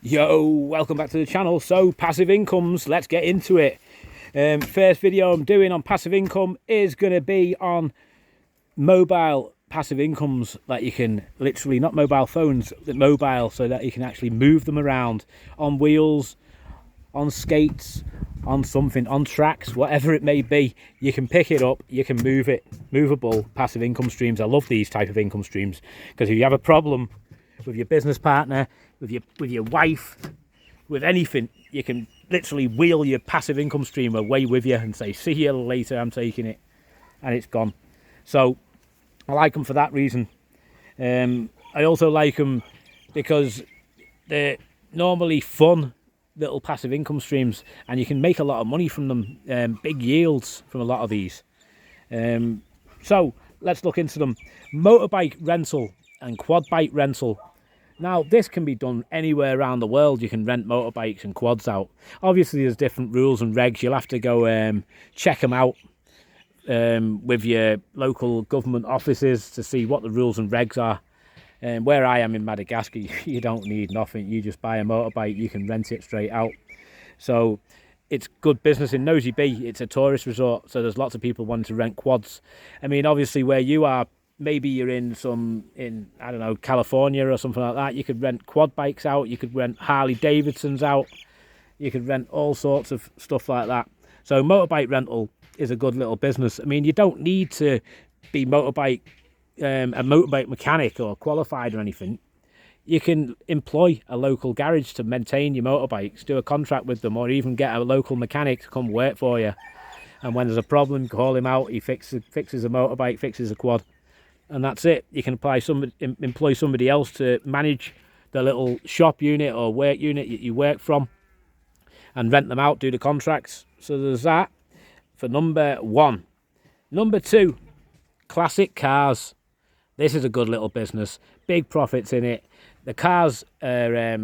Yo, welcome back to the channel. So passive incomes, let's get into it. First video I'm doing on passive income is going to be on mobile passive incomes that you can literally, not mobile phones, but mobile, so that you can actually move them around on wheels, on skates, on something, on tracks, whatever it may be. You can pick it up, you can move it. Movable passive income streams. I love these type of income streams because if you have a problem with your business partner, with your wife, with anything, you can literally wheel your passive income stream away with you and say, see you later, I'm taking it, and it's gone. So I like them for that reason. I also like them because they're normally fun little passive income streams, and you can make a lot of money from them, big yields from a lot of these. So let's look into them. Motorbike rental and quad bike rental. Now, this can be done anywhere around the world. You can rent motorbikes and quads out. Obviously, there's different rules and regs. You'll have to go check them out with your local government offices to see what the rules and regs are. Where I am in Madagascar, you don't need nothing. You just buy a motorbike, you can rent it straight out. So it's good business in Nosy Be. It's a tourist resort, so there's lots of people wanting to rent quads. I mean, obviously, where you are, maybe you're in I don't know, California or something like that, you could rent quad bikes out, you could rent Harley Davidsons out, you could rent all sorts of stuff like that. So motorbike rental is a good little business. I mean, you don't need to be a motorbike mechanic or qualified or anything. You can employ a local garage to maintain your motorbikes, do a contract with them, or even get a local mechanic to come work for you. And when there's a problem, call him out, he fixes a motorbike, fixes a quad. And that's it. You can employ somebody else to manage the little shop unit or work unit you work from and rent them out, do the contracts. So there's that for number one. Number two, classic cars. This is a good little business. Big profits in it. The cars are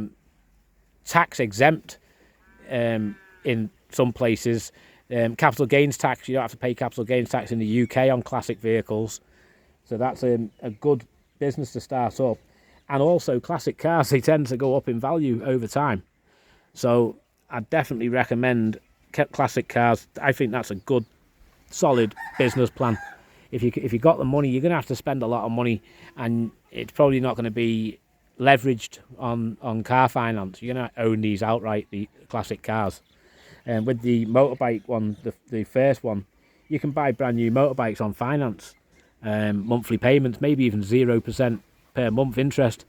tax exempt in some places. Capital gains tax, you don't have to pay capital gains tax in the UK on classic vehicles. So that's a good business to start up. And also classic cars, they tend to go up in value over time. So I definitely recommend classic cars. I think that's a good, solid business plan. If you got the money, you're going to have to spend a lot of money, and it's probably not going to be leveraged on car finance. You're going to own these outright, the classic cars. And with the motorbike one, the first one, you can buy brand new motorbikes on finance. Monthly payments, maybe even 0% per month interest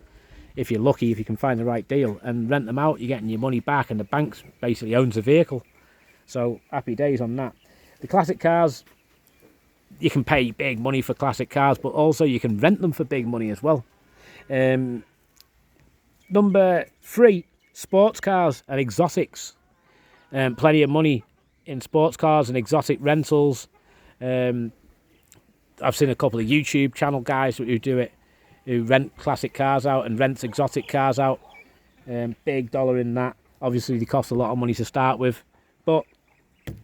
if you're lucky, if you can find the right deal, and rent them out. You're getting your money back, and the bank basically owns the vehicle. So happy days on that. The classic cars, you can pay big money for classic cars, but also you can rent them for big money as well. Number three, sports cars and exotics. Plenty of money in sports cars and exotic rentals. I've seen a couple of YouTube channel guys who do it, who rent classic cars out and rent exotic cars out. Big dollar in that. Obviously, they cost a lot of money to start with, but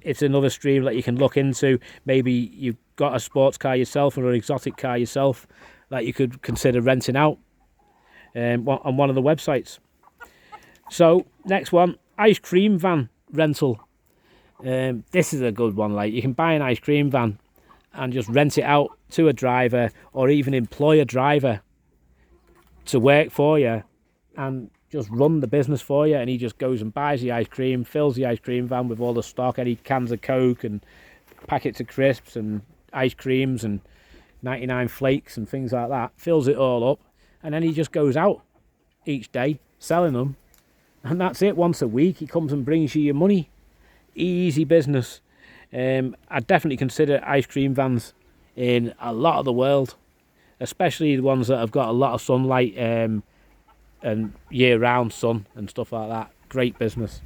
it's another stream that you can look into. Maybe you've got a sports car yourself or an exotic car yourself that you could consider renting out on one of the websites. So, next one, ice cream van rental. This is a good one. Like, you can buy an ice cream van and just rent it out to a driver, or even employ a driver to work for you and just run the business for you, and he just goes and buys the ice cream, fills the ice cream van with all the stock, any cans of Coke and packets of crisps and ice creams and 99 flakes and things like that, fills it all up, and then he just goes out each day selling them, and that's it. Once a week he comes and brings you your money. Easy business. I'd definitely consider ice cream vans in a lot of the world, especially the ones that have got a lot of sunlight and year-round sun and stuff like that. Great business.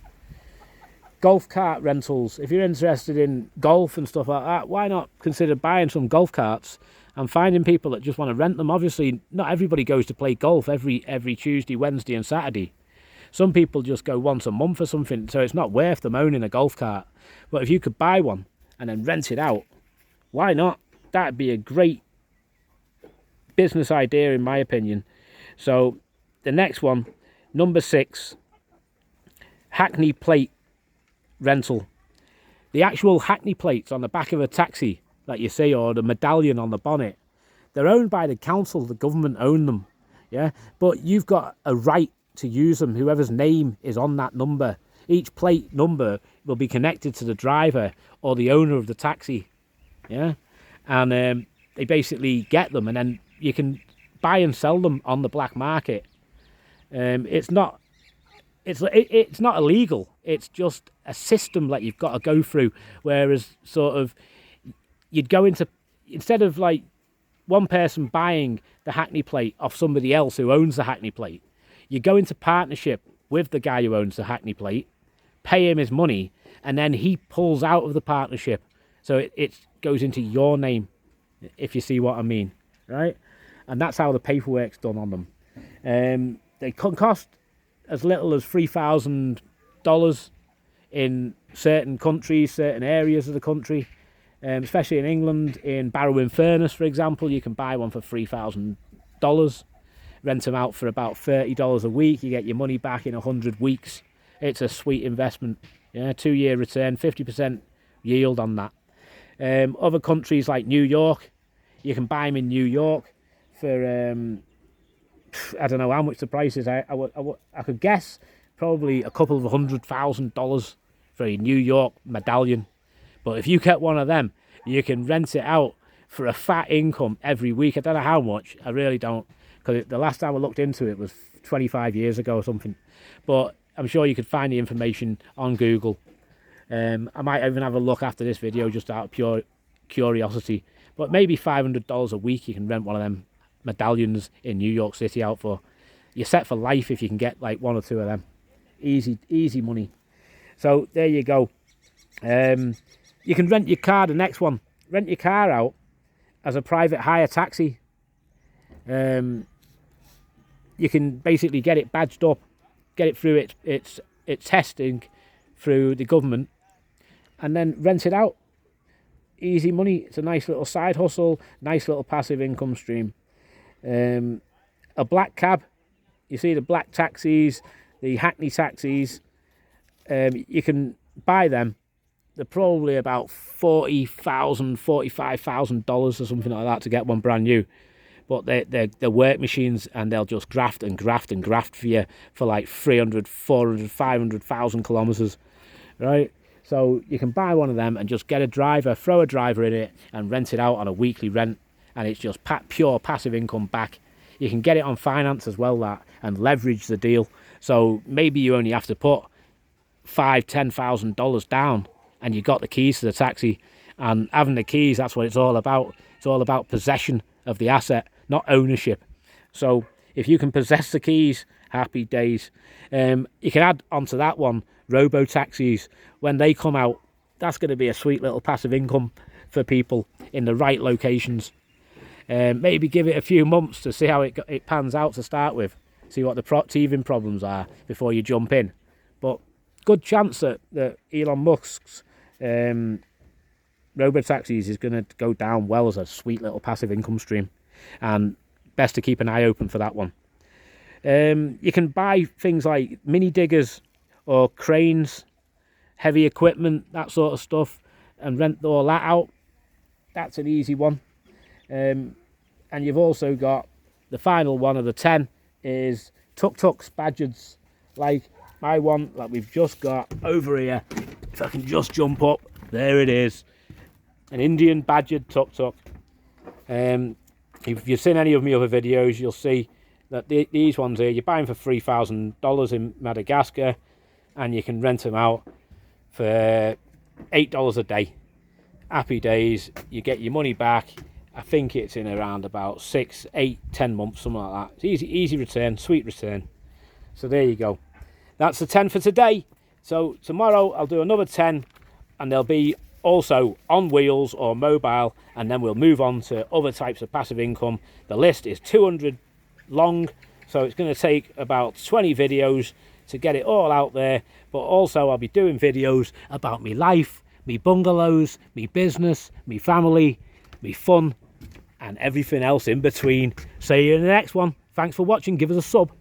Golf cart rentals. If you're interested in golf and stuff like that, why not consider buying some golf carts and finding people that just want to rent them? Obviously, not everybody goes to play golf every Tuesday, Wednesday and Saturday. Some people just go once a month or something, so it's not worth them owning a golf cart. But if you could buy one and then rent it out, why not? That'd be a great business idea, in my opinion. So the next one, number 6, Hackney plate rental. The actual Hackney plates on the back of a taxi that you see, or the medallion on the bonnet, they're owned by the council. The government own them, yeah, but you've got a right to use them. Whoever's name is on that number, each plate number will be connected to the driver or the owner of the taxi, yeah, and they basically get them, and then you can buy and sell them on the black market. It's not illegal. It's just a system that you've got to go through. Whereas sort of you'd go into, instead of like one person buying the Hackney plate off somebody else who owns the Hackney plate, you go into partnership with the guy who owns the Hackney plate, pay him his money, and then he pulls out of the partnership. So it goes into your name, if you see what I mean, right? And that's how the paperwork's done on them. They can cost as little as $3,000 in certain countries, certain areas of the country, especially in England. In Barrow-in-Furness, for example, you can buy one for $3,000, rent them out for about $30 a week. You get your money back in 100 weeks. It's a sweet investment. Yeah, 2-year return, 50% yield on that. Other countries like New York, you can buy them in New York for I don't know how much the price is. I could guess probably a couple of $100,000 for a New York medallion. But if you get one of them, you can rent it out for a fat income every week. I don't know how much. I really don't, because the last time I looked into it was 25 years ago or something. But I'm sure you could find the information on Google. I might even have a look after this video just out of pure curiosity. But maybe $500 a week you can rent one of them medallions in New York City out for. You're set for life if you can get like one or two of them. Easy money. So there you go. You can rent your car. The next one, rent your car out as a private hire taxi. You can basically get it badged up, get it through its testing through the government, and then rent it out. Easy money. It's a nice little side hustle, nice little passive income stream. A black cab, you see the black taxis, the Hackney taxis, you can buy them. They're probably about $40,000, $45,000 or something like that to get one brand new. But they're work machines, and they'll just graft and graft and graft for you for like 300, 400, 500,000 kilometers, right? So you can buy one of them and just get a driver, throw a driver in it, and rent it out on a weekly rent. And it's just pure passive income back. You can get it on finance as well, and leverage the deal. So maybe you only have to put $5,000, $10,000 down, and you got the keys to the taxi. And having the keys, that's what it's all about. It's all about possession of the asset, not ownership. So if you can possess the keys, happy days. You can add onto that one robo taxis. When they come out, that's going to be a sweet little passive income for people in the right locations. Maybe give it a few months to see how it pans out to start with. See what the teething problems are before you jump in. But good chance that Elon Musk's robo-taxis is going to go down well as a sweet little passive income stream. And best to keep an eye open for that one. You can buy things like mini diggers or cranes, heavy equipment, that sort of stuff, and rent all that out. That's an easy one. And you've also got the final one of the 10 is tuk-tuks, badgers, like my one that we've just got over here. If I can just jump up, there it is, an Indian badgered tuk-tuk. If you've seen any of my other videos, you'll see that these ones here, you're buying for $3,000 in Madagascar, and you can rent them out for $8 a day. Happy days. You get your money back. I think it's in around about 6, 8, 10 months, something like that. It's easy return, sweet return. So there you go. That's the 10 for today. So tomorrow I'll do another 10, and they'll be also on wheels or mobile, and then we'll move on to other types of passive income. The list is 200 long, so it's going to take about 20 videos to get it all out there. But also I'll be doing videos about me life, me bungalows, me business, me family, me fun, and everything else in between. See you in the next one. Thanks for watching. Give us a sub.